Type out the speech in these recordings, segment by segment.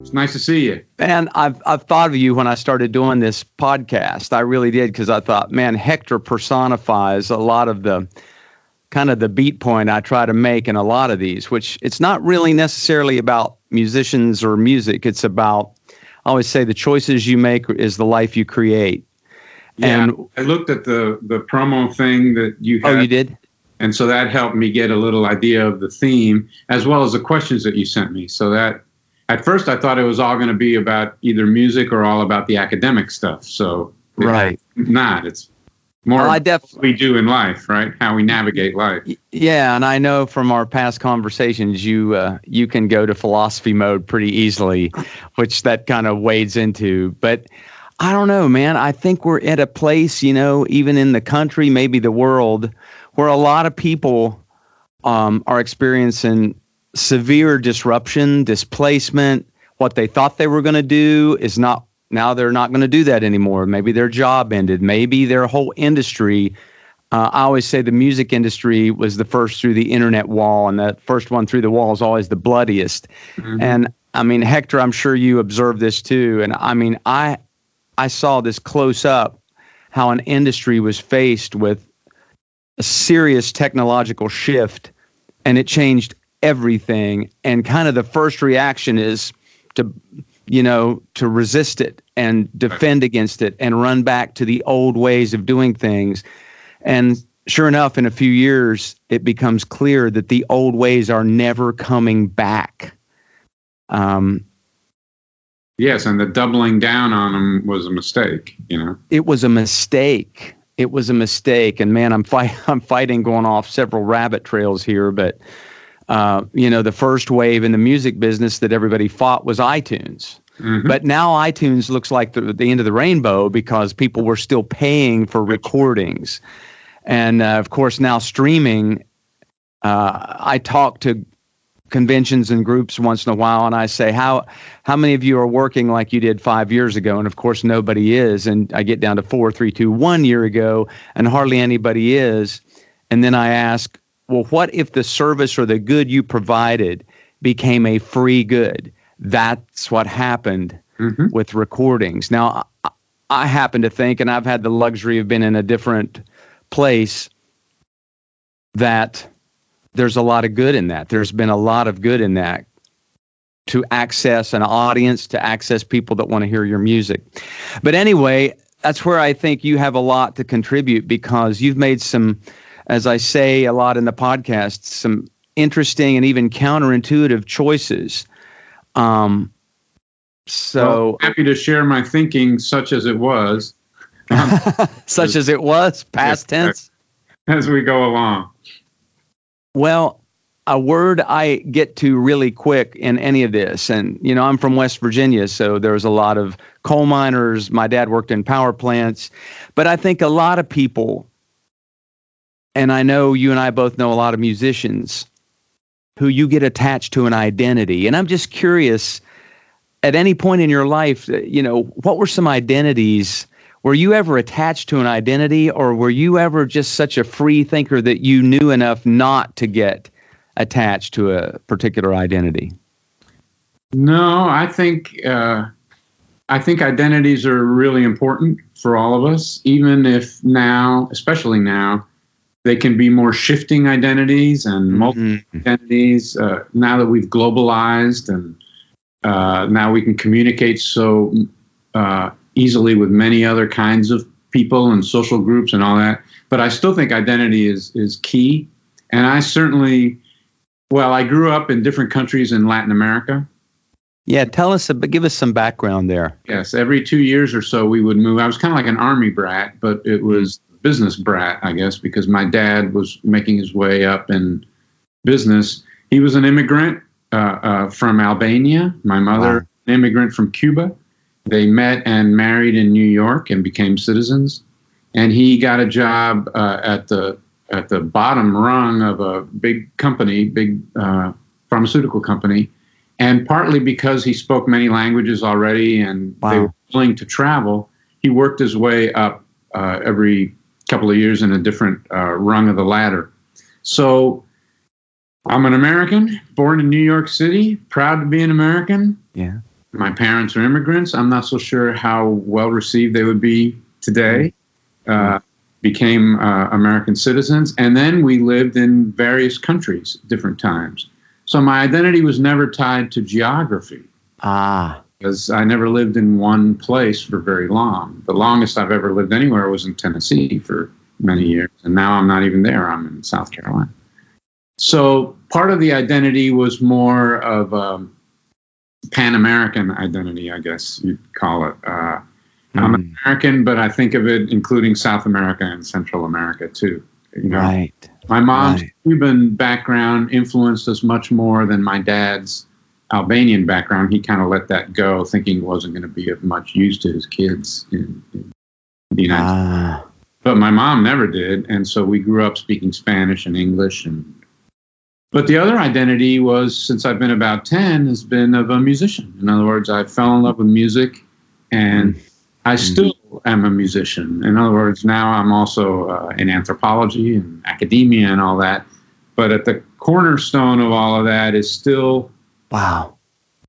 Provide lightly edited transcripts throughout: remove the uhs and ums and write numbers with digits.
It's nice to see you. Man, I've thought of you when I started doing this podcast. I really did, because I thought, man, Hector personifies a lot of the kind of the beat point I try to make in a lot of these, which it's not really necessarily about musicians or music. It's about, I always say, the choices you make is the life you create. Yeah, and I looked at the promo thing that you had. Oh, you did? And so that helped me get a little idea of the theme, as well as the questions that you sent me. So that, at first, I thought it was all going to be about either music or all about the academic stuff. So right, it's not. It's more what we do in life, right? How we navigate life. Yeah, and I know from our past conversations, you can go to philosophy mode pretty easily, which that kind of wades into. But I don't know, man. I think we're at a place, even in the country, maybe the world, where a lot of people are experiencing severe disruption, displacement. What they thought they were going to do is not, now they're not going to do that anymore. Maybe their job ended. Maybe their whole industry. I always say the music industry was the first through the internet wall, and that first one through the wall is always the bloodiest. Mm-hmm. And I mean, Hector, I'm sure you observed this too. And I mean, I saw this close up, how an industry was faced with a serious technological shift, and it changed everything. And kind of the first reaction is to resist it and defend against it and run back to the old ways of doing things. And sure enough, in a few years, it becomes clear that the old ways are never coming back. Yes, and the doubling down on them was a mistake, It was a mistake. It was a mistake. And man, I'm fighting going off several rabbit trails here, but the first wave in the music business that everybody fought was iTunes. Mm-hmm. But now iTunes looks like the end of the rainbow, because people were still paying for recordings. And of course, now streaming, I talk to conventions and groups once in a while, and I say, how many of you are working like you did 5 years ago? And of course, nobody is. And I get down to 4, 3, 2, 1 year ago, and hardly anybody is. And then I ask, well, what if the service or the good you provided became a free good? That's what happened with recordings. Now, I happen to think, and I've had the luxury of being in a different place, that there's a lot of good in that. There's been a lot of good in that, to access an audience, to access people that want to hear your music. But anyway, that's where I think you have a lot to contribute, because you've made some, as I say a lot in the podcast, some interesting and even counterintuitive choices. Well, happy to share my thinking, such as it was. Such as it was, past tense. As we go along. Well, a word I get to really quick in any of this, and I'm from West Virginia, so there's a lot of coal miners. My dad worked in power plants, but I think a lot of people, and I know you and I both know a lot of musicians, who you get attached to an identity. And I'm just curious, at any point in your life, what were some identities? Were you ever attached to an identity, or were you ever just such a free thinker that you knew enough not to get attached to a particular identity? No, I think identities are really important for all of us, even if now, especially now, they can be more shifting identities and multiple identities. Now that we've globalized, and now we can communicate so easily with many other kinds of people and social groups and all that. But I still think identity is key. And I certainly, I grew up in different countries in Latin America. Yeah, give us some background there. Yes, every 2 years or so we would move. I was kind of like an army brat, but it was business brat, I guess, because my dad was making his way up in business. He was an immigrant from Albania. My mother, an immigrant from Cuba. They met and married in New York and became citizens. And he got a job at the bottom rung of a big company, pharmaceutical company. And partly because he spoke many languages already and they were willing to travel, he worked his way up every couple of years in a different rung of the ladder. So I'm an American, born in New York City, proud to be an American. Yeah. My parents are immigrants. I'm not so sure how well received they would be today. Became American citizens, and then we lived in various countries, different times. So my identity was never tied to geography. Because I never lived in one place for very long. The longest I've ever lived anywhere was in Tennessee for many years, and now I'm not even there. I'm in South Carolina. So part of the identity was more of a Pan-American identity, I guess you'd call it. I'm American, but I think of it including South America and Central America too. You know? Right. My mom's Cuban background influenced us much more than my dad's Albanian background. He kind of let that go, thinking it wasn't going to be of much use to his kids in the United States. But my mom never did, and so we grew up speaking Spanish and English. But the other identity was, since I've been about 10, has been of a musician. In other words, I fell in love with music, and I still am a musician. In other words, now I'm also in anthropology and academia and all that. But at the cornerstone of all of that is still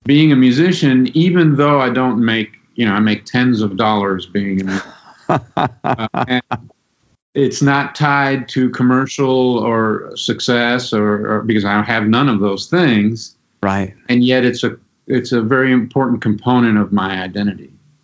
being a musician, even though I don't make, I make tens of dollars being a musician. And it's not tied to commercial or success or because I have none of those things. Right. And yet it's a very important component of my identity.